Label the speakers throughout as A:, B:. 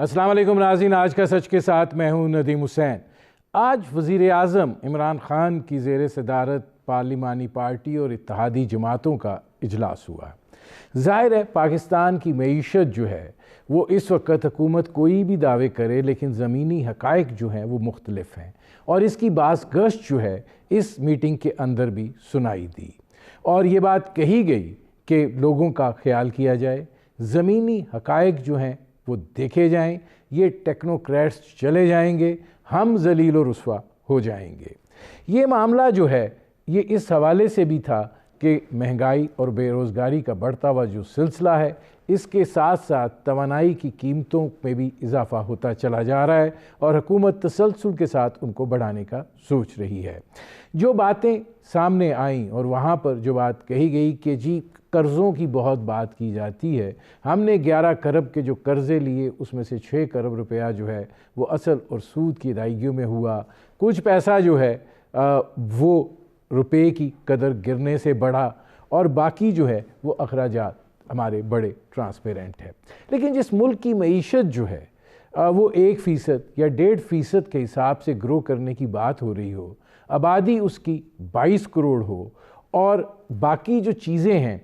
A: अस्सलाम वालेकुम नाज़रीन, आज का सच के साथ मैं हूं नदीम हुसैन। आज वज़ीर आज़म इमरान ख़ान की ज़ेर सदारत पार्लिमानी पार्टी और इत्तेहादी जमातों का इजलास हुआ। ज़ाहिर है पाकिस्तान की मईशत जो है वो इस वक्त हुकूमत कोई भी दावे करे, लेकिन ज़मीनी हक़ाइक़ जो हैं वो मुख्तलिफ हैं और इसकी बास गश्त जो है इस मीटिंग के अंदर भी सुनाई दी और ये बात कही गई कि लोगों का ख्याल किया जाए, ज़मीनी हक़ाइक़ जो हैं वो देखे जाएं, ये टेक्नोक्रेट्स चले जाएंगे, हम ज़लील और रुस्वा हो जाएंगे। ये मामला जो है ये इस हवाले से भी था कि महंगाई और बेरोज़गारी का बढ़ता हुआ जो सिलसिला है, इसके साथ साथ तवानाई की कीमतों में भी इजाफ़ा होता चला जा रहा है और हुकूमत तसलसल के साथ उनको बढ़ाने का सोच रही है। जो बातें सामने आईं और वहाँ पर जो बात कही गई कि जी कर्ज़ों की बहुत बात की जाती है, हमने 11 खरब के जो कर्ज़े लिए उसमें से 6 खरब रुपया जो है वो असल और सूद की अदायगियों में हुआ, कुछ पैसा जो है वो रुपए की कदर गिरने से बढ़ा और बाकी जो है वो अखराजात हमारे बड़े ट्रांसपेरेंट है। लेकिन जिस मुल्क की मईशत जो है वो 1% या 1.5% के हिसाब से ग्रो करने की बात हो रही हो, आबादी उसकी 22 करोड़ हो और बाकी जो चीज़ें हैं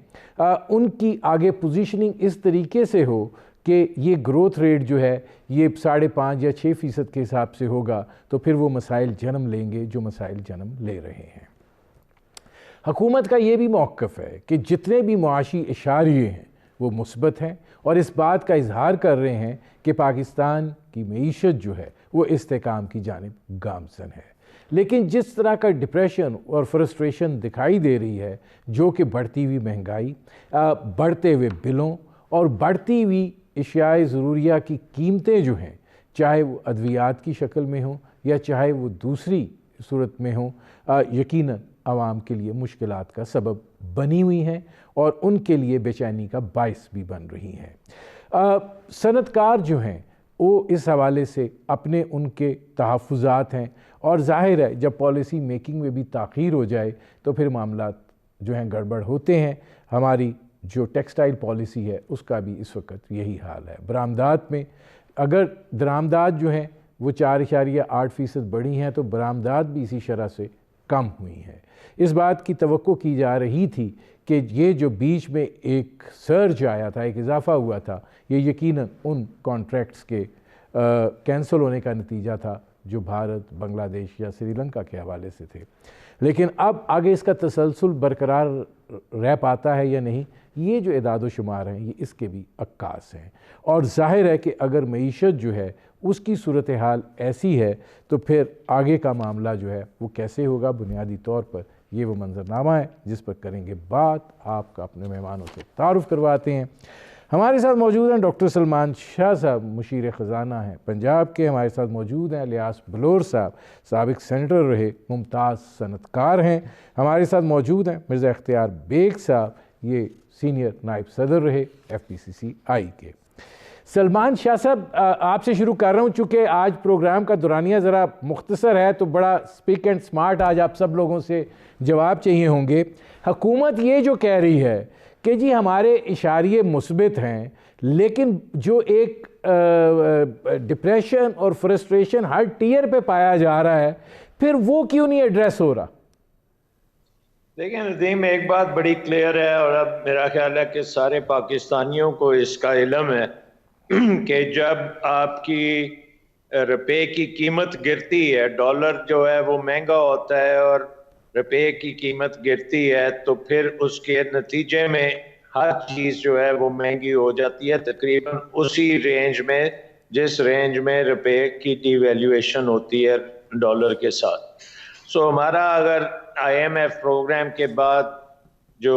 A: उनकी आगे पोजीशनिंग इस तरीके से हो कि ये ग्रोथ रेट जो है ये 5.5 या 6% के हिसाब से होगा, तो फिर वो मसाइल जन्म लेंगे जो मसाइल जन्म ले रहे हैं। हुकूमत का ये भी मौक़िफ़ है कि जितने भी मुआशी इशारे हैं वो मुस्बत हैं और इस बात का इजहार कर रहे हैं कि पाकिस्तान की मईशत जो है वो इस्तेकाम की जानिब गामज़न है। लेकिन जिस तरह का डिप्रेशन और फ्रस्ट्रेशन दिखाई दे रही है, जो कि बढ़ती हुई महंगाई, बढ़ते हुए बिलों और बढ़ती हुई अशियाए ज़रूरिया की कीमतें जो हैं, चाहे वो अद्वियात की शक्ल में हों या चाहे वो दूसरी सूरत में हों, यकीनन आवाम के लिए मुश्किलात का सबब बनी हुई हैं और उनके लिए बेचैनी का बाइस भी बन रही हैं। सनतकार जो हैं वो इस हवाले से अपने उनके तहफ़्फ़ुज़ात हैं और ज़ाहिर है जब पॉलिसी मेकिंग में भी ताख़ीर हो जाए तो फिर मामलात जो हैं गड़बड़ होते हैं। हमारी जो टेक्सटाइल पॉलिसी है उसका भी इस वक्त यही हाल है। बरामदात में अगर दरामदात जो हैं वो 4.8% बढ़ी हैं तो बरामदात भी इसी शरह से कम हुई हैं। इस बात की तवक्को की जा रही थी कि ये जो बीच में एक सर्ज आया था, एक इजाफ़ा हुआ था, ये यकीनन उन कॉन्ट्रैक्ट्स के कैंसिल होने का नतीजा था जो भारत, बांग्लादेश या श्रीलंका के हवाले से थे। लेकिन अब आगे इसका तसलसल बरकरार रह पाता है या नहीं, ये जो इदाद शुमार हैं ये इसके भी अक्कास हैं और ज़ाहिर है कि अगर मईशत जो है उसकी सूरत हाल ऐसी है तो फिर आगे का मामला जो है वो कैसे होगा। बुनियादी तौर पर ये वो मंजरनामा है जिस पर करेंगे बात। आपका अपने मेहमानों से तारुफ़ करवाते हैं। हमारे साथ मौजूद हैं डॉक्टर सलमान शाह साहब, मुशीर ख़ज़ाना हैं पंजाब के। हमारे साथ मौजूद हैं इलियास बलोर साहब, साबिक़ सेनेटर रहे, मुमताज़ सनतकार हैं। हमारे साथ मौजूद हैं मिर्ज़ा इख्तियार बेग साहब, ये सीनियर नायब सदर रहे FPCCI के। सलमान शाह साहब, आपसे शुरू कर रहा हूँ, चूँकि आज प्रोग्राम का दुरानिया ज़रा मुख्तसर है तो बड़ा स्पीक एंड स्मार्ट आज आप सब लोगों से जवाब चाहिए होंगे। हुकूमत ये जो कह रही है कि जी हमारे इशारे मुस्बित हैं, लेकिन जो एक डिप्रेशन और फ्रस्ट्रेशन हर टीयर पे पाया जा रहा है, फिर वो क्यों नहीं एड्रेस हो रहा?
B: देखिए नदीम, एक बात बड़ी क्लियर है और अब मेरा ख्याल है कि सारे पाकिस्तानियों को इसका इल्म है कि जब आपकी रुपए की कीमत गिरती है, डॉलर जो है वो महंगा होता है और रुपए की कीमत गिरती है, तो फिर उसके नतीजे में हर चीज़ जो है वो महंगी हो जाती है, तकरीबन उसी रेंज में जिस रेंज में रुपए की डिवैल्यूएशन होती है डॉलर के साथ। सो हमारा अगर IMF प्रोग्राम के बाद जो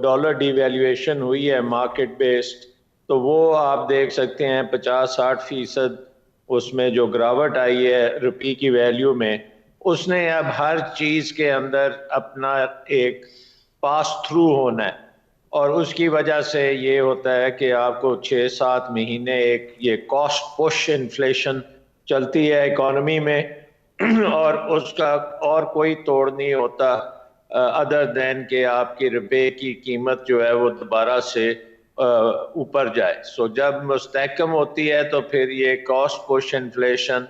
B: डॉलर डिवैल्यूएशन हुई है मार्केट बेस्ड, तो वो आप देख सकते हैं 50-60% उसमें जो गिरावट आई है रुपये की वैल्यू में, उसने अब हर चीज़ के अंदर अपना एक पास थ्रू होना है और उसकी वजह से ये होता है कि आपको 6-7 महीने एक ये कॉस्ट पुश इन्फ्लेशन चलती है इकॉनमी में और उसका और कोई तोड़ नहीं होता अदर देन कि आपकी रुपए की कीमत जो है वो दोबारा से ऊपर जाए। सो जब मुस्तहकम होती है तो फिर ये कॉस्ट पुश इन्फ्लेशन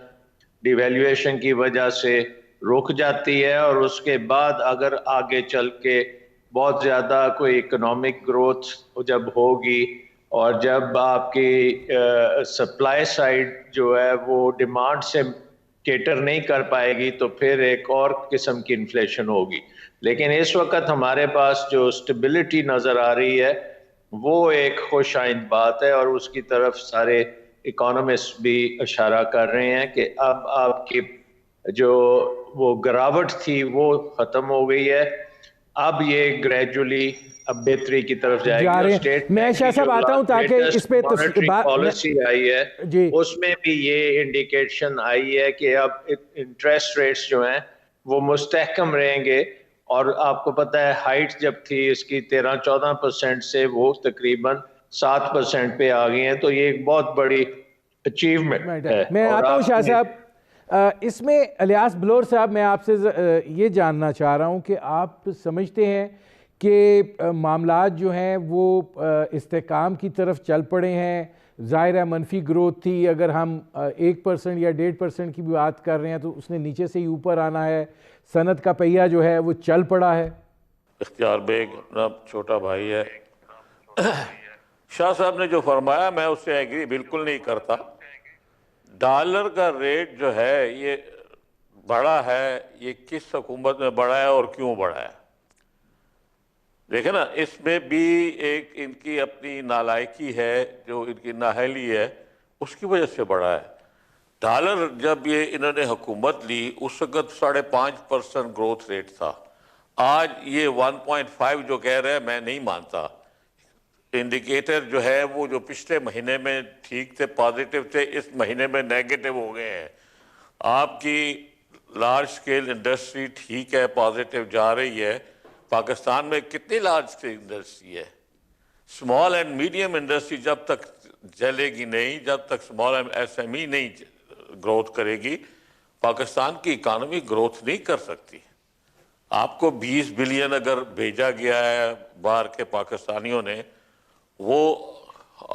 B: डिवैल्यूएशन की वजह से रुक जाती है, और उसके बाद अगर आगे चल के बहुत ज़्यादा कोई इकोनॉमिक ग्रोथ जब होगी और जब आपकी सप्लाई साइड जो है वो डिमांड से केटर नहीं कर पाएगी तो फिर एक और किस्म की इन्फ्लेशन होगी। लेकिन इस वक्त हमारे पास जो स्टेबिलिटी नज़र आ रही है वो एक खुश आइंद बात है, और उसकी तरफ सारे इकोनॉमिस्ट भी इशारा कर रहे हैं कि अब आपकी जो वो गिरावट थी वो ख़त्म हो गई है। अब ये ग्रेजुअली अब बेहतरी की तरफ
A: जा
B: जाएगी।
A: रहे
B: और स्टेट
A: मैं शाह साहब आता हूं ताकि इस पे
B: मॉनेटरी पॉलिसी आई है
A: जी
B: उसमें भी ये इंडिकेशन आई है कि अब इंटरेस्ट रेट्स जो हैं वो मुस्तहकम रहेंगे। और आपको पता है हाइट जब थी इसकी 13-14% से वो तकरीबन 7% पे आ गई हैं, तो ये एक बहुत बड़ी अचीवमेंट है।
A: मैं
B: और
A: आता हूं शाह
B: आपने
A: साहब, इसमें इलियास बलोर साहब मैं आपसे ये जानना चाह रहा हूं कि आप समझते हैं कि मामलात जो हैं वो इस्तेकाम की तरफ चल पड़े हैं? ज़ाहिर है मनफी ग्रोथ थी, अगर हम 1% या 1.5% की भी बात कर रहे हैं तो उसने नीचे से ही ऊपर आना है। सनत का पहिया जो है वो चल पड़ा है।
C: इख्तियार बेग अपना छोटा भाई है। शाह साहब ने जो फरमाया मैं उससे एग्री बिल्कुल नहीं करता। डॉलर का रेट जो है ये बढ़ा है, ये किस हुकूमत में बढ़ा है और क्यों बढ़ा है? देखे ना, इसमें भी एक इनकी अपनी नालायकी है, जो इनकी नाहली है उसकी वजह से बढ़ा है। डॉलर जब ये इन्होंने हुकूमत ली उस वक्त 5.5% ग्रोथ रेट था। आज ये 1.5 जो कह रहे हैं मैं नहीं मानता। इंडिकेटर जो है वो जो पिछले महीने में ठीक थे, पॉजिटिव थे, इस महीने में नेगेटिव हो गए हैं। आपकी लार्ज स्केल इंडस्ट्री ठीक है, पॉजिटिव जा रही है। पाकिस्तान में कितनी लार्ज स्केल इंडस्ट्री है? स्मॉल एंड मीडियम इंडस्ट्री जब तक चलेगी नहीं, जब तक स्मॉल एंड SME नहीं ग्रोथ करेगी, पाकिस्तान की इकानमी ग्रोथ नहीं कर सकती। आपको 20 बिलियन अगर भेजा गया है बाहर के पाकिस्तानियों ने, वो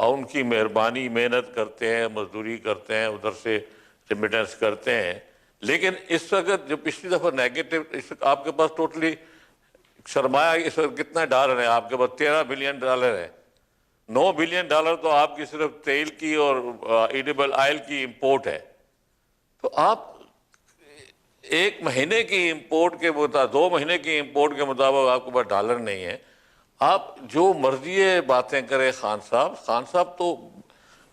C: उनकी मेहरबानी, मेहनत करते हैं, मजदूरी करते हैं, उधर से रेमिटेंस करते हैं। लेकिन इस वक्त जो पिछली दफ़ा नेगेटिव, इस वक्त आपके पास टोटली सरमाया इस वक्त कितना डॉलर है? आपके पास 13 बिलियन डॉलर है। 9 बिलियन डॉलर तो आपकी सिर्फ तेल की और एडिबल ऑयल की इंपोर्ट है। तो आप एक महीने की इंपोर्ट के मुताबिक, 2 महीने की इंपोर्ट के मुताबिक आपके पास डॉलर नहीं है। आप जो मर्जी बातें करें खान साहब तो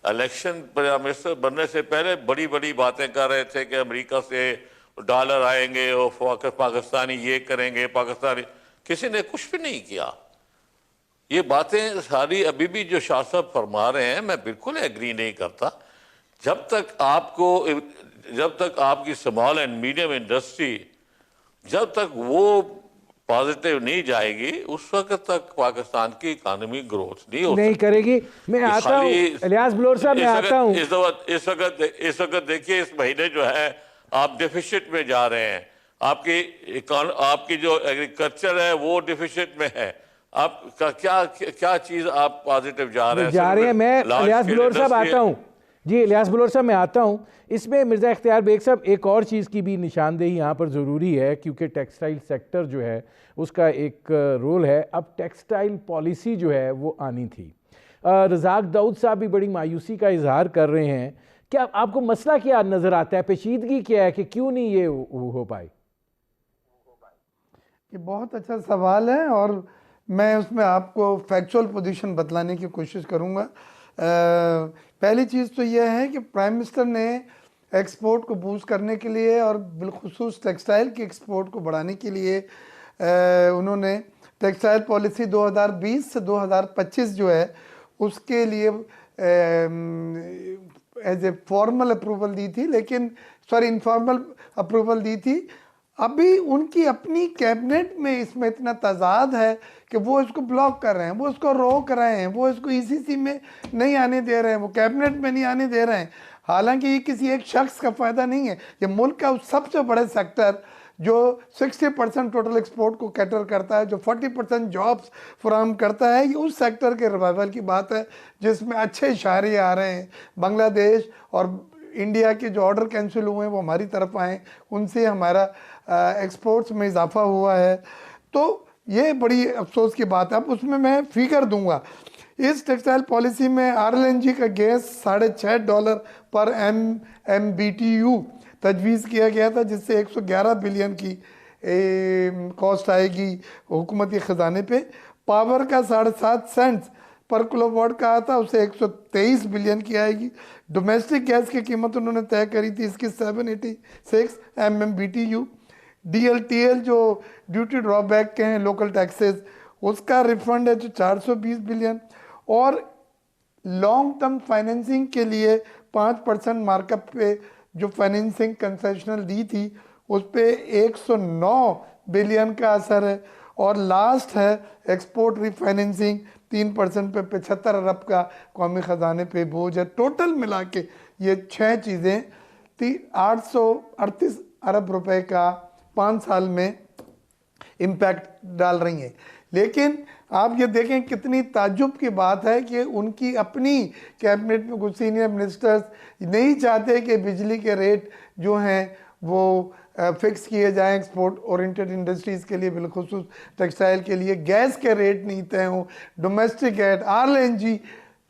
C: इलेक्शन प्राइम मिनिस्टर बनने से पहले बड़ी बड़ी बातें कर रहे थे कि अमेरिका से डॉलर आएंगे और पाकिस्तानी ये करेंगे, पाकिस्तानी, किसी ने कुछ भी नहीं किया। ये बातें सारी अभी भी जो शाह साहब फरमा रहे हैं मैं बिल्कुल एग्री नहीं करता। जब तक आपकी स्मॉल एंड मीडियम इंडस्ट्री जब तक वो पॉजिटिव नहीं जाएगी उस वक्त तक पाकिस्तान की इकानमी ग्रोथ नहीं करेगी।
A: मैं आता हूं इलियास बलोर साहब, मैं आता हूं।
C: इस वक्त देखिए, इस महीने जो है आप डिफिसिट में जा रहे हैं। आपकी जो एग्रीकल्चर है वो डिफिसिट में है। आपका क्या चीज आप पॉजिटिव जा रहे हैं?
A: मैं इलियास बलोर साहब आता हूं जी, इलियास बलोर साहब मैं आता हूं। इसमें मिर्ज़ा इख्तियार बेग साहब एक और चीज़ की भी निशानदेही यहाँ पर ज़रूरी है, क्योंकि टेक्सटाइल सेक्टर जो है उसका एक रोल है। अब टेक्सटाइल पॉलिसी जो है वो आनी थी। रज़ाक दाऊद साहब भी बड़ी मायूसी का इजहार कर रहे हैं। क्या आपको मसला क्या नज़र आता है, पेचीदगी क्या है कि क्यों नहीं ये हो पाई?
D: ये बहुत अच्छा सवाल है और मैं उसमें आपको फैक्चुअल पोजीशन बतलाने की कोशिश करूँगा। पहली चीज़ तो यह है कि प्राइम मिनिस्टर ने एक्सपोर्ट को बूस्ट करने के लिए और बिलखुसूस टेक्सटाइल की एक्सपोर्ट को बढ़ाने के लिए उन्होंने टेक्सटाइल पॉलिसी 2020 से 2025 जो है उसके लिए एज ए फॉर्मल अप्रूवल दी थी, लेकिन इनफॉर्मल अप्रूवल दी थी। अभी उनकी अपनी कैबिनेट में इसमें इतना तजाद है कि वो इसको ब्लॉक कर रहे हैं, वो इसको रोक रहे हैं, वो इसको ECC में नहीं आने दे रहे हैं, वो कैबिनेट में नहीं आने दे रहे हैं। हालांकि ये किसी एक शख्स का फ़ायदा नहीं है, ये मुल्क का सबसे बड़े सेक्टर जो 60% टोटल एक्सपोर्ट को कैटर करता है, जो 40% जॉब्स फराहम करता है, ये उस सेक्टर के रिवाइवल की बात है जिसमें अच्छे इशारे आ रहे हैं। बांग्लादेश और इंडिया के जो ऑर्डर कैंसिल हुए हैं वो हमारी तरफ आए, उनसे हमारा एक्सपोर्ट्स में इजाफा हुआ है। तो ये बड़ी अफसोस की बात है। अब उसमें मैं फिगर दूंगा, इस टेक्सटाइल पॉलिसी में RLNG का गैस $6.5 पर MMBTU तजवीज़ किया गया था, जिससे 111 बिलियन की कॉस्ट आएगी हुकूमती ख़जाने पे। पावर का 7.5 सेंट्स पर किलोवाट का आता, उसे 123 बिलियन की आएगी। डोमेस्टिक गैस की कीमत उन्होंने तय करी थी इसकी 786 MMBTU। DLTL जो ड्यूटी ड्रॉबैक के हैं, लोकल टैक्सेस, उसका रिफंड है जो 420 बिलियन। और लॉन्ग टर्म फाइनेंसिंग के लिए 5% मार्कअप पे जो फाइनेंसिंग कंसेशनल दी थी उस पे 109 बिलियन का असर है। और लास्ट है एक्सपोर्ट रिफाइनेंसिंग, 3% पे 75 अरब का कौमी ख़जाने पे बोझ है। टोटल मिला के ये 6 चीज़ें 838 अरब रुपए का 5 साल में इम्पैक्ट डाल रही हैं। लेकिन आप ये देखें कितनी ताज्जुब की बात है कि उनकी अपनी कैबिनेट में कुछ सीनियर मिनिस्टर्स नहीं चाहते कि बिजली के रेट जो हैं वो फिक्स किए जाएं एक्सपोर्ट ओरिएंटेड इंडस्ट्रीज़ के लिए, बिलखुसूस टेक्सटाइल के लिए। गैस के रेट नहीं तय हों, डोमेस्टिक गैस, RLNG।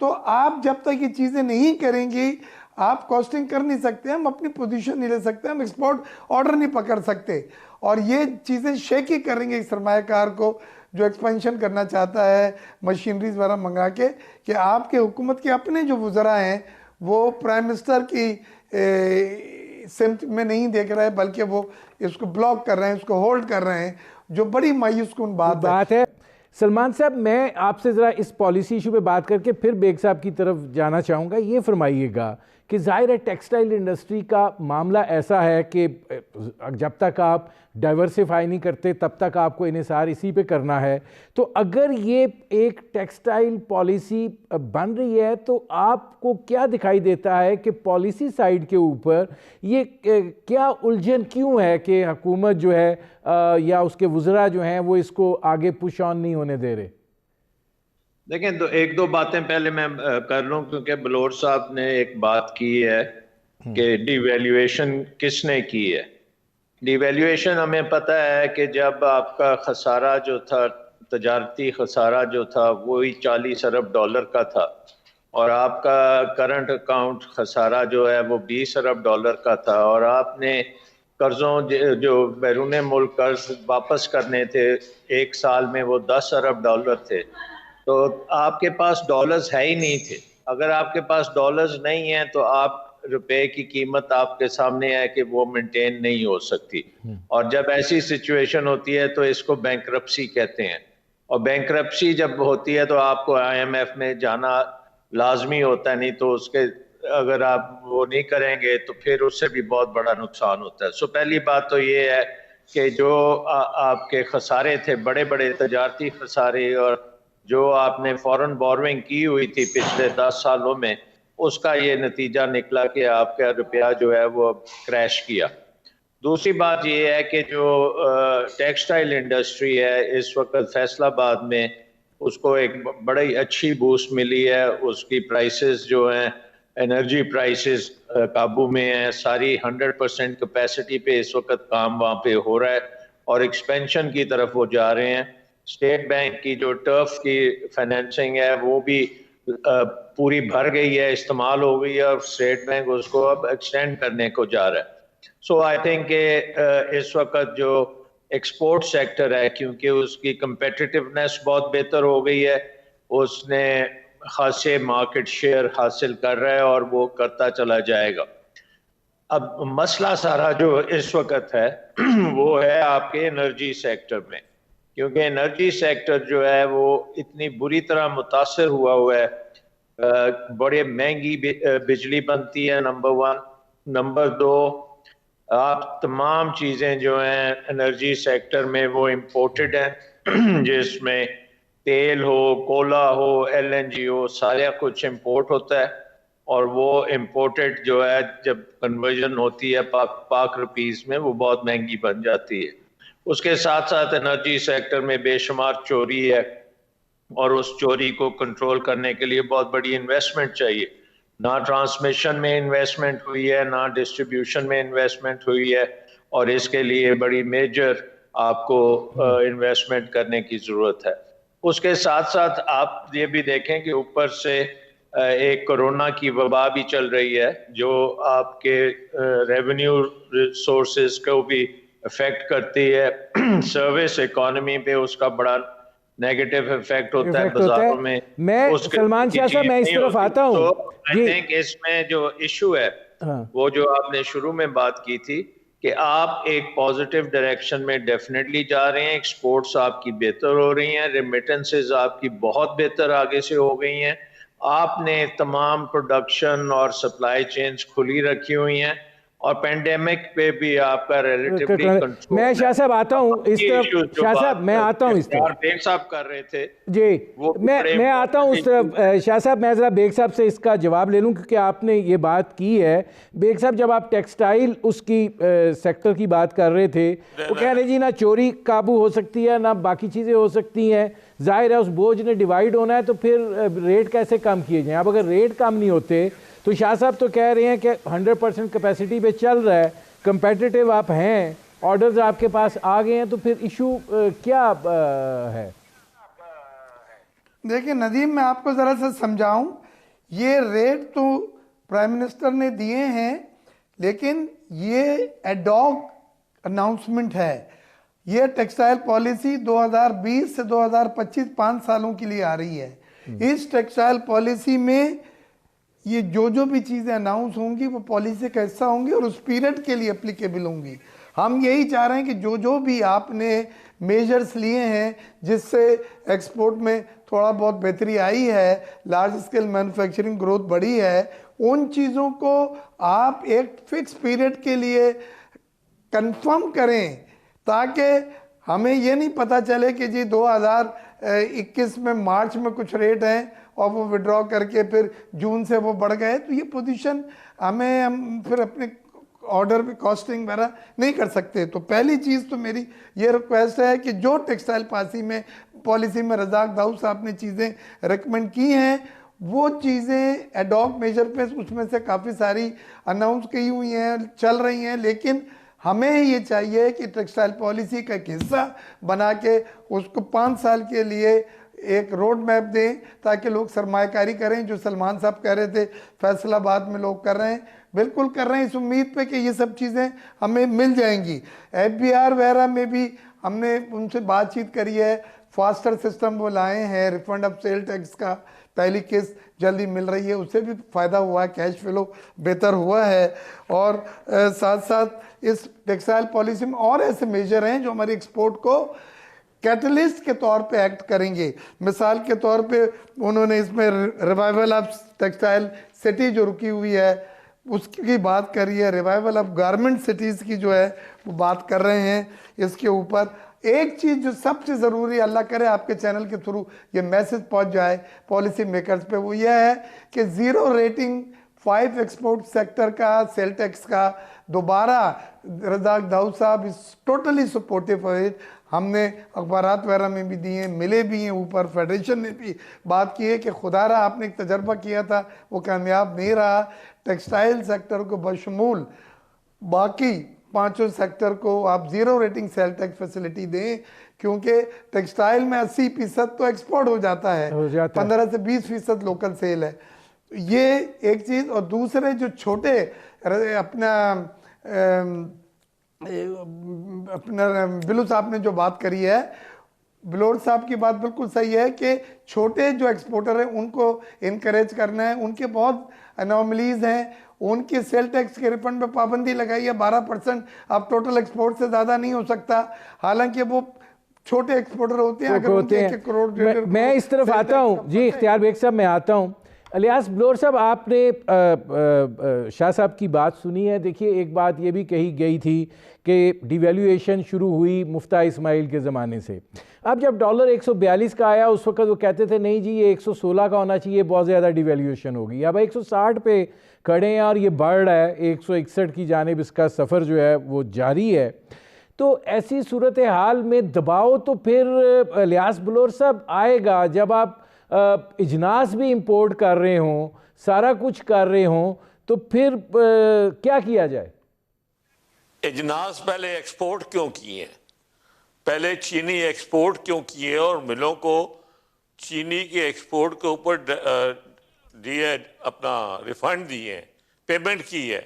D: तो आप जब तक ये चीज़ें नहीं करेंगी आप कॉस्टिंग कर नहीं सकते, हम अपनी पोजीशन नहीं ले सकते, हम एक्सपोर्ट ऑर्डर नहीं पकड़ सकते। और ये चीज़ें शेकी करेंगे सरमायाकार को जो एक्सपेंशन करना चाहता है मशीनरीज वगैरह मंगा के, कि आपके हुकूमत के अपने जो वज़रा हैं वो प्राइम मिनिस्टर की सिमत में नहीं देख रहे हैं, बल्कि वो इसको ब्लॉक कर रहे हैं, इसको होल्ड कर रहे हैं, जो बड़ी मायूस कुन बात है।
A: सलमान साहब, मैं आपसे ज़रा इस पॉलिसी इशू पे बात करके फिर बेग साहब की तरफ जाना चाहूँगा। ये फरमाइएगा कि ज़ाहिर है टेक्सटाइल इंडस्ट्री का मामला ऐसा है कि जब तक आप डाइवर्सिफाई नहीं करते तब तक आपको इन्हिसार इसी पे करना है। तो अगर ये एक टेक्सटाइल पॉलिसी बन रही है तो आपको क्या दिखाई देता है कि पॉलिसी साइड के ऊपर ये क्या उलझन क्यों है कि हुकूमत जो है या उसके वज़रा जो हैं वो इसको आगे पुश ऑन नहीं होने दे रहे?
B: देखें, तो एक दो बातें पहले मैं कर लूं, क्योंकि बलोर साहब ने एक बात की है कि डिवैल्यूएशन किसने की है। डिवैल्यूएशन हमें पता है कि जब आपका खसारा जो था, तजारती खसारा जो था, वही $40 अरब का था, और आपका करंट अकाउंट खसारा जो है वो $20 अरब का था, और आपने कर्जों जो बैरून मुल्क कर्ज वापस करने थे एक साल में वो $10 अरब थे। तो आपके पास डॉलर्स है ही नहीं थे। अगर आपके पास डॉलर्स नहीं है तो आप रुपए की कीमत आपके सामने है कि वो मेंटेन नहीं हो सकती। और जब ऐसी सिचुएशन होती है तो इसको बैंकरप्सी कहते हैं, और बैंकरप्सी जब होती है तो आपको IMF में जाना लाजमी होता है, नहीं तो उसके अगर आप वो नहीं करेंगे तो फिर उससे भी बहुत बड़ा नुकसान होता है। सो पहली बात तो ये है कि जो आपके खसारे थे, बड़े बड़े तजारती खसारे, और जो आपने फॉरेन बोरोइंग की हुई थी पिछले 10 सालों में, उसका ये नतीजा निकला कि आपका रुपया जो है वो क्रैश किया। दूसरी बात ये है कि जो टेक्सटाइल इंडस्ट्री है इस वक्त फैसलाबाद में, उसको एक बड़ी अच्छी बूस्ट मिली है। उसकी प्राइसेस जो हैं, एनर्जी प्राइसेस काबू में है, सारी 100% कैपेसिटी पे इस वक्त काम वहाँ पे हो रहा है, और एक्सपेंशन की तरफ वो जा रहे हैं। स्टेट बैंक की जो टर्फ की फाइनेंसिंग है वो भी पूरी भर गई है, इस्तेमाल हो गई है, और स्टेट बैंक उसको अब एक्सटेंड करने को जा रहा है। सो आई थिंक इस वक्त जो एक्सपोर्ट सेक्टर है, क्योंकि उसकी कंपेटिटिवनेस बहुत बेहतर हो गई है, उसने खासे मार्केट शेयर हासिल कर रहा है और वो करता चला जाएगा। अब मसला सारा जो इस वक्त है वो है आपके एनर्जी सेक्टर में, क्योंकि एनर्जी सेक्टर जो है वो इतनी बुरी तरह मुतासर हुआ है। बड़े महंगी बिजली बनती है, नंबर 1। नंबर 2, आप तमाम चीज़ें जो हैं एनर्जी सेक्टर में वो इम्पोर्टेड हैं जिसमें तेल हो, कोला हो, LNG हो, सारा कुछ इम्पोर्ट होता है। और वो इम्पोर्टेड जो है जब कन्वर्जन होती है पाक रुपीस में वो बहुत महंगी बन जाती है। उसके साथ साथ एनर्जी सेक्टर में बेशुमार चोरी है और उस चोरी को कंट्रोल करने के लिए बहुत बड़ी इन्वेस्टमेंट चाहिए। ना ट्रांसमिशन में इन्वेस्टमेंट हुई है, ना डिस्ट्रीब्यूशन में इन्वेस्टमेंट हुई है, और इसके लिए बड़ी मेजर आपको इन्वेस्टमेंट करने की ज़रूरत है। उसके साथ साथ आप ये भी देखें कि ऊपर से एक कोरोना की वबा भी चल रही है जो आपके रेवेन्यू सोर्सेज को भी अफेक्ट करती है। सर्विस इकोनॉमी पे उसका बड़ा नेगेटिव इफेक्ट होता है बाजारों में।
A: मैं सलमान शाह साहब मैं इस तरफ आता हूँ।
B: तो आई थिंक इसमें जो इशू है वो जो आपने शुरू में बात की थी कि आप एक पॉजिटिव डायरेक्शन में डेफिनेटली जा रहे हैं, एक्सपोर्ट्स आपकी बेहतर हो रही हैं, रेमिटेंसेस आपकी बहुत बेहतर आगे से हो गई हैं, आपने तमाम प्रोडक्शन और सप्लाई चेन्स खुली रखी हुई हैं, और पेंडेमिक पे भी आपका रिलेटिवली कंट्रोल।
A: मैं शाह साहब आता हूँ इस तरफ, शाह साहब मैं आता हूँ इस तरफ,
B: बेग साहब कर रहे थे
A: जी, मैं आता हूँ उस तरफ। शाह साहब मैं ज़रा बेग साहब से इसका जवाब ले लूँ क्योंकि आपने ये बात की है। बेग साहब जब आप टेक्सटाइल उसकी सेक्टर की बात कर रहे थे वो कह रहे जी ना चोरी काबू हो सकती है ना बाकी चीज़ें हो सकती हैं, जाहिर है उस बोझ ने डिवाइड होना है, तो फिर रेट कैसे कम किए जाएँ? अब अगर रेट कम नहीं होते तो शाह साहब तो कह रहे हैं कि 100% कैपेसिटी पे चल रहा है, कंपेटिटिव आप हैं, ऑर्डर्स आपके पास आ गए हैं, तो फिर इशू क्या है?
D: देखिए नदीम, मैं आपको ज़रा सा समझाऊं, ये रेट तो प्राइम मिनिस्टर ने दिए हैं लेकिन ये एडॉक अनाउंसमेंट है। ये टेक्सटाइल पॉलिसी 2020 से 2025 5 सालों के लिए आ रही है। इस टेक्सटाइल पॉलिसी में ये जो भी चीज़ें अनाउंस होंगी वो पॉलिसी का हिस्सा होंगी और उस पीरियड के लिए एप्लीकेबल होंगी। हम यही चाह रहे हैं कि जो भी आपने मेजर्स लिए हैं जिससे एक्सपोर्ट में थोड़ा बहुत बेहतरी आई है, लार्ज स्केल मैन्युफैक्चरिंग ग्रोथ बढ़ी है, उन चीज़ों को आप एक फिक्स पीरियड के लिए कंफर्म करें ताकि हमें ये नहीं पता चले कि जी 2021 में मार्च में कुछ रेट हैं और वो विड्रॉ करके फिर जून से वो बढ़ गए, तो ये पोजीशन हम फिर अपने ऑर्डर पे कॉस्टिंग वगैरह नहीं कर सकते। तो पहली चीज़ तो मेरी ये रिक्वेस्ट है कि जो टेक्सटाइल पॉलिसी में रज़ाक दाऊद साहब ने चीज़ें रिकमेंड की हैं वो चीज़ें एडॉक मेजर पे उसमें से काफ़ी सारी अनाउंस की हुई हैं, चल रही हैं, लेकिन हमें ये चाहिए कि टेक्सटाइल पॉलिसी का एक हिस्सा बना के उसको 5 साल के लिए एक रोड मैप दें ताकि लोग सरमायाकारी करें। जो सलमान साहब कह रहे थे फैसलाबाद में लोग कर रहे हैं, बिल्कुल कर रहे हैं इस उम्मीद पे कि ये सब चीज़ें हमें मिल जाएंगी। FBR वगैरह में भी हमने उनसे बातचीत करी है, फास्टर सिस्टम वो लाए हैं, रिफंड ऑफ सेल टैक्स का पहली किस्त जल्दी मिल रही है, उससे भी फ़ायदा हुआ है, कैश फ्लो बेहतर हुआ है। और साथ साथ इस टेक्सटाइल पॉलिसी में और ऐसे मेजर हैं जो हमारी एक्सपोर्ट को कैटलिस्ट के तौर पे एक्ट करेंगे। मिसाल के तौर पे उन्होंने इसमें रिवाइवल ऑफ टेक्सटाइल सिटी जो रुकी हुई है उसकी बात करी है, रिवाइवल ऑफ गारमेंट सिटीज़ की जो है वो बात कर रहे हैं। इसके ऊपर एक चीज़ जो सबसे ज़रूरी, अल्लाह करे आपके चैनल के थ्रू ये मैसेज पहुंच जाए पॉलिसी मेकर्स पे, वो ये है कि ज़ीरो रेटिंग 5 एक्सपोर्ट सेक्टर का सेल टैक्स का दोबारा रज़ाक दाऊद साहब is totally supportive of it. हमने अखबारात वगैरह में भी दिए, मिले भी हैं, ऊपर फेडरेशन ने भी बात की है कि खुदारा आपने एक तजर्बा किया था वो कामयाब नहीं रहा। टेक्सटाइल सेक्टर को बशमूल बाकी 5 सेक्टर को आप zero rating sale tax facility दें, क्योंकि टेक्सटाइल में 80% तो एक्सपोर्ट हो जाता है, 15 से 20% लोकल सेल है। ये एक चीज़। और दूसरे जो छोटे अपना बिलू साहब ने जो बात करी है, बिलोर साहब की बात बिल्कुल सही है कि छोटे जो एक्सपोर्टर हैं उनको इनकरेज करना है। उनके बहुत अनोमलीज हैं, उनके सेल टैक्स के रिफंड पे पाबंदी लगाई है 12%, अब टोटल एक्सपोर्ट से ज़्यादा नहीं हो सकता, हालांकि वो छोटे एक्सपोर्टर होते हैं। अगर उनके 1 करोड़
A: मैं इस तरफ आता हूँ जी, इख्तियार बेग साहब मैं आता हूँ। इलियास बिलोर साहब, आपने शाह साहब की बात सुनी है। देखिए एक बात ये भी कही गई थी कि डिवैल्यूएशन शुरू हुई मुफ्ता इस्माइल के ज़माने से। अब जब डॉलर 142 का आया उस वक्त वो कहते थे नहीं जी ये 116 का होना चाहिए, बहुत ज़्यादा डिवैल्यूएशन होगी। अब 160 पे खड़े हैं और ये बढ़ रहा है, 161 की जानिब इसका सफ़र जो है वो जारी है। तो ऐसी सूरत हाल में दबाव तो फिर लियास बलोर साहब आएगा जब आप इजनास भी इंपोर्ट कर रहे हों, सारा कुछ कर रहे हों, तो फिर क्या किया जाए?
C: इजनास पहले एक्सपोर्ट क्यों किए? पहले चीनी एक्सपोर्ट क्यों किए और मिलों को चीनी के एक्सपोर्ट के ऊपर दिए, अपना रिफंड दिए, पेमेंट की है,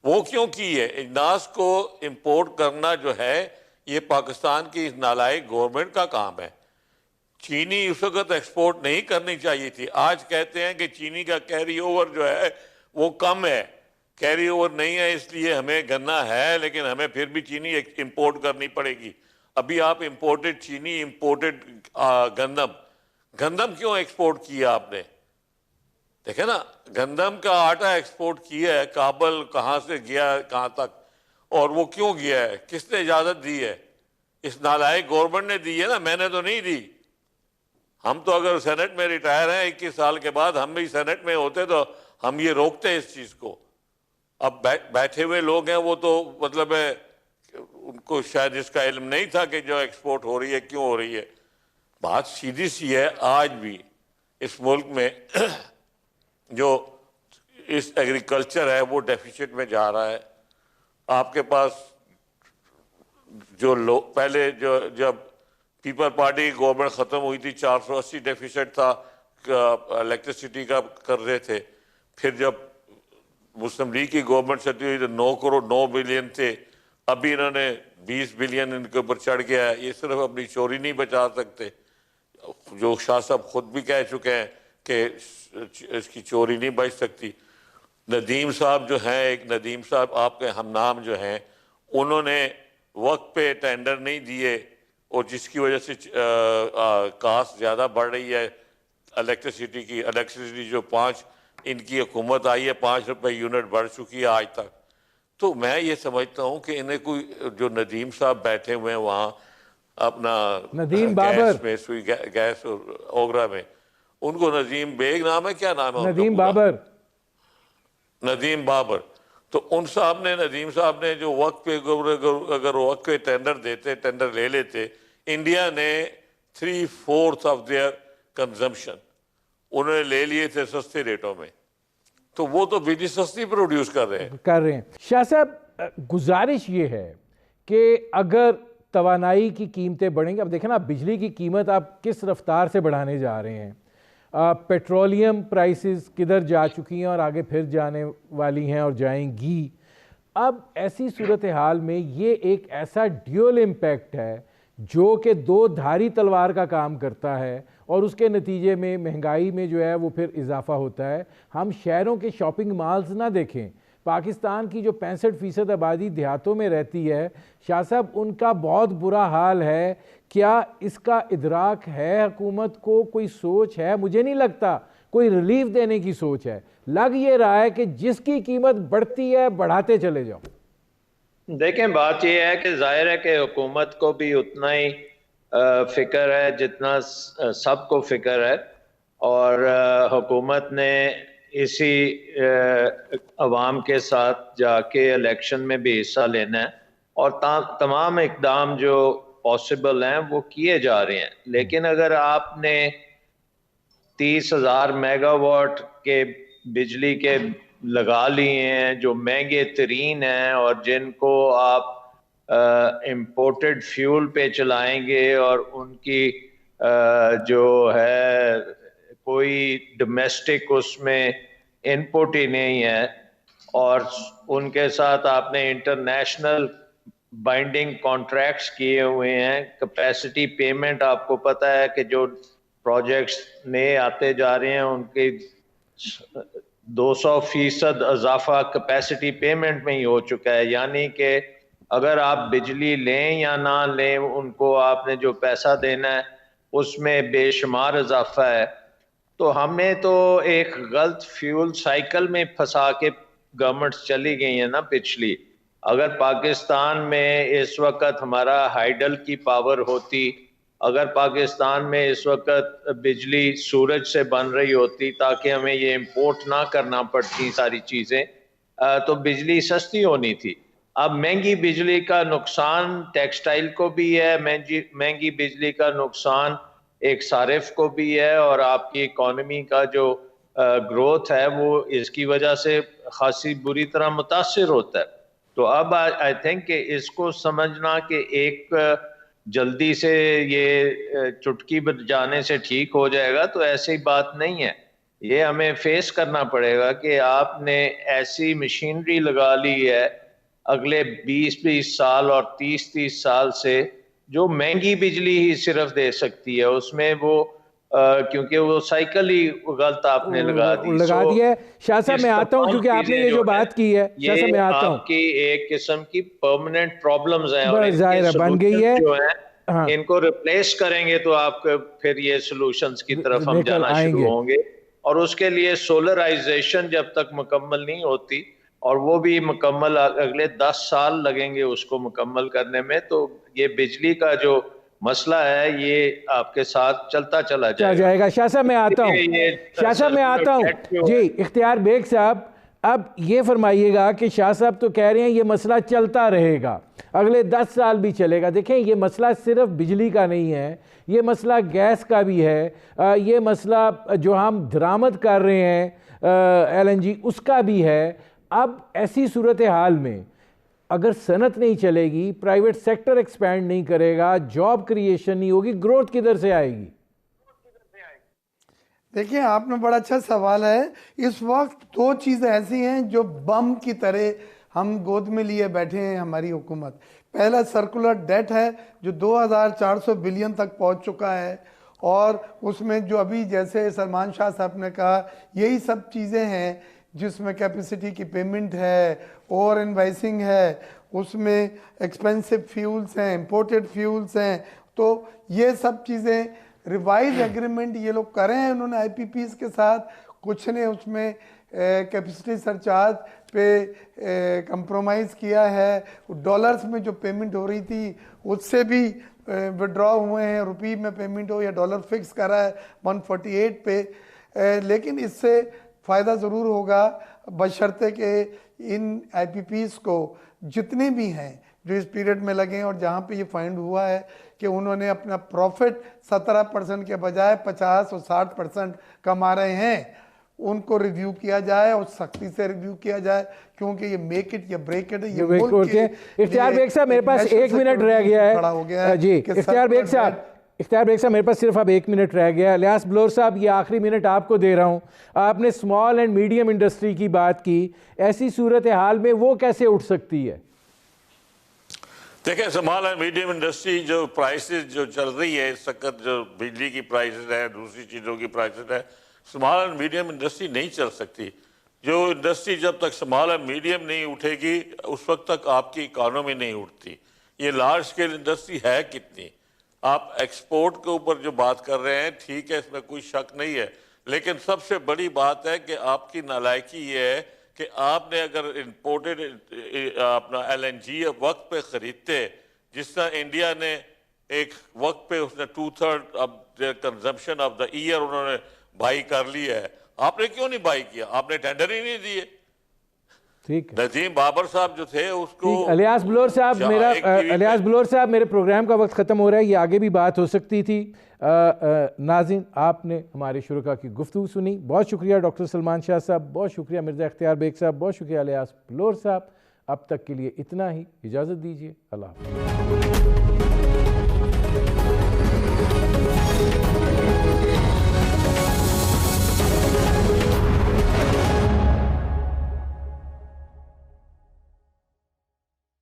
C: वो क्यों की है? इजनास को इंपोर्ट करना जो है ये पाकिस्तान की इस नालायक गवर्नमेंट का काम है। चीनी उस वक्त एक्सपोर्ट नहीं करनी चाहिए थी। आज कहते हैं कि चीनी का कैरी ओवर जो है वो कम है, कैरी ओवर नहीं है इसलिए हमें गन्ना है लेकिन हमें फिर भी चीनी इंपोर्ट करनी पड़ेगी। अभी आप इंपोर्टेड चीनी, इंपोर्टेड गंदम क्यों एक्सपोर्ट किया आपने? देखे ना, गंदम का आटा एक्सपोर्ट किया है, काबल कहाँ से गया कहाँ तक, और वो क्यों गया है, किसने इजाज़त दी है? इस नालायक गवर्नमेंट ने दी है ना, मैंने तो नहीं दी। हम तो अगर सेनेट में रिटायर हैं 21 साल के बाद, हम भी सेनेट में होते तो हम ये रोकते इस चीज़ को। अब बैठे हुए लोग हैं वो तो मतलब है उनको शायद इसका इल्म नहीं था कि जो एक्सपोर्ट हो रही है क्यों हो रही है। बात सीधी सी है, आज भी इस मुल्क में जो इस एग्रीकल्चर है वो डेफिसिट में जा रहा है। आपके पास जो लोग पहले जो जब पीपल पार्टी की गवर्नमेंट ख़त्म हुई थी 480 डेफिसिट था इलेक्ट्रिसिटी का कर रहे थे। फिर जब मुस्लिम लीग की गवर्नमेंट चलती हुई तो 9 करोड़ 9 बिलियन थे, अभी इन्होंने 20 बिलियन इनके ऊपर चढ़ गया है। ये सिर्फ अपनी चोरी नहीं बचा सकते, जो शाह साहब खुद भी कह चुके हैं कि इसकी चोरी नहीं बच सकती। नदीम साहब जो हैं, एक नदीम साहब आपके हम नाम जो हैं, उन्होंने वक्त पे टेंडर नहीं दिए और जिसकी वजह से कास्ट ज़्यादा बढ़ रही है इलेक्ट्रिसिटी की। इलेक्ट्रिसिटी जो 5 इनकी हुकूमत आई है 5 रुपए यूनिट बढ़ चुकी है आज तक। तो मैं ये समझता हूँ कि इन्हें कोई जो नदीम साहब बैठे हुए हैं वहाँ अपना
A: नदीम बाबर
C: में सुई गैस और ओगरा में, उनको नदीम बेग नाम है, क्या नाम है?
A: नदीम बाबर।
C: नदीम बाबर। तो उन साहब ने, नदीम साहब ने जो वक्त पे अगर वक्त पे टेंडर देते, टेंडर ले लेते, इंडिया ने 3/4 ऑफ देयर कंजम्पशन उन्होंने ले लिए थे सस्ते रेटों में। तो वो तो बिजली सस्ती प्रोड्यूस कर रहे हैं।
A: शाह साहब, गुजारिश ये है कि अगर तवानाई की कीमतें बढ़ेंगी, अब देखें ना बिजली की कीमत आप किस रफ्तार से बढ़ाने जा रहे हैं, पेट्रोलियम प्राइसेस किधर जा चुकी हैं और आगे फिर जाने वाली हैं और जाएंगी। अब ऐसी सूरत हाल में ये एक ऐसा ड्यूअल इम्पैक्ट है जो कि दो धारी तलवार का काम करता है और उसके नतीजे में महंगाई में जो है वो फिर इजाफा होता है। हम शहरों के शॉपिंग मॉल्स ना देखें, पाकिस्तान की जो 65% आबादी देहातों में रहती है, शाह साहब उनका बहुत बुरा हाल है। क्या इसका इदराक है हुकूमत को? कोई सोच है? मुझे नहीं लगता कोई रिलीफ देने की सोच है। लग ये रहा है कि जिसकी कीमत बढ़ती है बढ़ाते चले जाओ।
B: देखें, बात यह है कि जाहिर है कि हुकूमत को भी उतना ही फिक्र है जितना सबको फिक्र है, और हुकूमत ने इसी अवाम के साथ जाके इलेक्शन में भी हिस्सा लेना है और तमाम इकदाम जो पॉसिबल हैं वो किए जा रहे हैं। लेकिन अगर आपने 30,000 मेगावाट के बिजली के लगा लिए हैं जो महंगे तरीन हैं और जिनको आप इम्पोर्टेड फ्यूल पे चलाएंगे और उनकी जो है कोई डोमेस्टिक उसमें इनपुट ही नहीं है, और उनके साथ आपने इंटरनेशनल बाइंडिंग कॉन्ट्रैक्ट्स किए हुए हैं, कैपेसिटी पेमेंट आपको पता है कि जो प्रोजेक्ट्स नए आते जा रहे हैं उनके 200% इजाफा कैपेसिटी पेमेंट में ही हो चुका है। यानी कि अगर आप बिजली लें या ना लें, उनको आपने जो पैसा देना है उसमें बेशुमार इजाफा है। तो हमें तो एक गलत फ्यूल साइकिल में फंसा के गवर्नमेंट्स चली गई है ना पिछली। अगर पाकिस्तान में इस वक्त हमारा हाइडल की पावर होती अगर पाकिस्तान में इस वक्त बिजली सूरज से बन रही होती ताकि हमें ये इंपोर्ट ना करना पड़ती सारी चीज़ें, तो बिजली सस्ती होनी थी। अब महंगी बिजली का नुकसान टेक्सटाइल को भी है, महंगी बिजली का नुकसान एक सारिफ को भी है, और आपकी इकॉनमी का जो ग्रोथ है वो इसकी वजह से खासी बुरी तरह मुतासिर होता है। तो अब आई थिंक कि इसको समझना कि एक जल्दी से ये चुटकी बजाने से ठीक हो जाएगा, तो ऐसी बात नहीं है। ये हमें फेस करना पड़ेगा कि आपने ऐसी मशीनरी लगा ली है अगले 20-20 साल और 30-30 साल से, जो महंगी बिजली ही सिर्फ दे सकती है। उसमें वो क्योंकि वो साइकिल ही गलत आपने लगा
A: दिया है। शाह साहब मैं आता हूँ, क्योंकि आपने ये जो बात की है, शाह साहब मैं आता हूँ,
B: आपकी एक किस्म की परमानेंट प्रॉब्लम्स हैं और
A: बन गई है
B: जो है, हाँ, इनको रिप्लेस करेंगे तो आपके फिर ये सॉल्यूशंस की तरफ हम जाना शुरू होंगे। और उसके लिए सोलराइजेशन जब तक मुकम्मल नहीं होती, और वो भी मुकम्मल अगले 10 साल लगेंगे उसको मुकम्मल करने में, तो ये बिजली का जो मसला है ये आपके साथ चलता चला जाएगा।
A: शाह साहब मैं आता हूँ, शाह साहब मैं आता हूँ जी। इख्तियार बेग साहब, अब ये फरमाइएगा कि शाह साहब तो कह रहे हैं ये मसला चलता रहेगा, अगले 10 साल भी चलेगा। देखें, ये मसला सिर्फ बिजली का नहीं है, ये मसला गैस का भी है, ये मसला जो हम दरामद कर रहे हैं LNG उसका भी है। अब ऐसी सूरत हाल में अगर सनत नहीं चलेगी, प्राइवेट सेक्टर एक्सपैंड नहीं करेगा, जॉब क्रिएशन नहीं होगी, ग्रोथ किधर से आएगी?
D: देखिए, आपने बड़ा अच्छा सवाल है। इस वक्त 2 चीज़ें ऐसी हैं जो बम की तरह हम गोद में लिए बैठे हैं हमारी हुकूमत। पहला सर्कुलर डेट है जो 2400 बिलियन तक पहुंच चुका है, और उसमें जो अभी जैसे सलमान शाह साहब ने कहा, यही सब चीज़ें हैं जिसमें कैपेसिटी की पेमेंट है, ओवर इनवाइसिंग है, उसमें एक्सपेंसिव फ्यूल्स हैं, इंपोर्टेड फ्यूल्स हैं। तो ये सब चीज़ें रिवाइज एग्रीमेंट ये लोग कर रहे हैं उन्होंने IPPs के साथ। कुछ ने उसमें कैपेसिटी सरचार्ज पे कंप्रोमाइज़ किया है, डॉलर्स में जो पेमेंट हो रही थी उससे भी विड्रॉ हुए हैं, रुपये में पेमेंट हो या डॉलर फिक्स करा है 148 पे। लेकिन इससे फ़ायदा ज़रूर होगा, बशर्ते कि इन IPPs को जितने भी हैं जो इस पीरियड में लगे हैं, और जहाँ पे ये फाइंड हुआ है कि उन्होंने अपना प्रॉफिट 17% के बजाय 50 और 60% कमा रहे हैं, उनको रिव्यू किया जाए और सख्ती से रिव्यू किया जाए, क्योंकि ये मेक इट या ब्रेक इट है। ये मुल्क के
A: इख्तियार बेग साहब मेरे पास 1 मिनट रह गया है जी। इख्तियार बेग साहब मेरे पास सिर्फ अब 1 मिनट रह गया है। इलियास बलोच साहब, ये आखिरी मिनट आपको दे रहा हूँ। आपने स्मॉल एंड मीडियम इंडस्ट्री की बात की, ऐसी सूरत हाल में वो कैसे उठ सकती है?
C: देखिए, स्मॉल एंड मीडियम इंडस्ट्री जो प्राइसेस जो चल रही है इस वक्त, जो बिजली की प्राइसेस है, दूसरी चीज़ों की प्राइसेस है, स्मॉल एंड मीडियम इंडस्ट्री नहीं चल सकती। जो इंडस्ट्री जब तक स्मॉल एंड मीडियम नहीं उठेगी उस वक्त तक आपकी इकॉनमी नहीं उठती। ये लार्ज स्केल इंडस्ट्री है कितनी? आप एक्सपोर्ट के ऊपर जो बात कर रहे हैं, ठीक है, इसमें कोई शक नहीं है, लेकिन सबसे बड़ी बात है कि आपकी नालायकी ये है कि आपने अगर इंपोर्टेड अपना LNG वक्त पे ख़रीदते, जिस तरह इंडिया ने एक वक्त पे उसने 2/3 of the consumption of the year उन्होंने बाई कर लिया है, आपने क्यों नहीं बाई किया? आपने टेंडर ही नहीं दिए।
A: ठीक है,
C: नजीम बाबर साहब जो थे उसको।
A: इलियास बलोच साहब, मेरे प्रोग्राम का वक्त ख़त्म हो रहा है, ये आगे भी बात हो सकती थी। नाज़रीन, आपने हमारे शुरका की गुफ्तगू सुनी, बहुत शुक्रिया डॉक्टर सलमान शाह साहब, बहुत शुक्रिया मिर्ज़ा इख्तियार बेग साहब, बहुत शुक्रिया इलियास बलोच साहब। अब तक के लिए इतना ही, इजाज़त दीजिए, अल्लाह हाफ़िज़।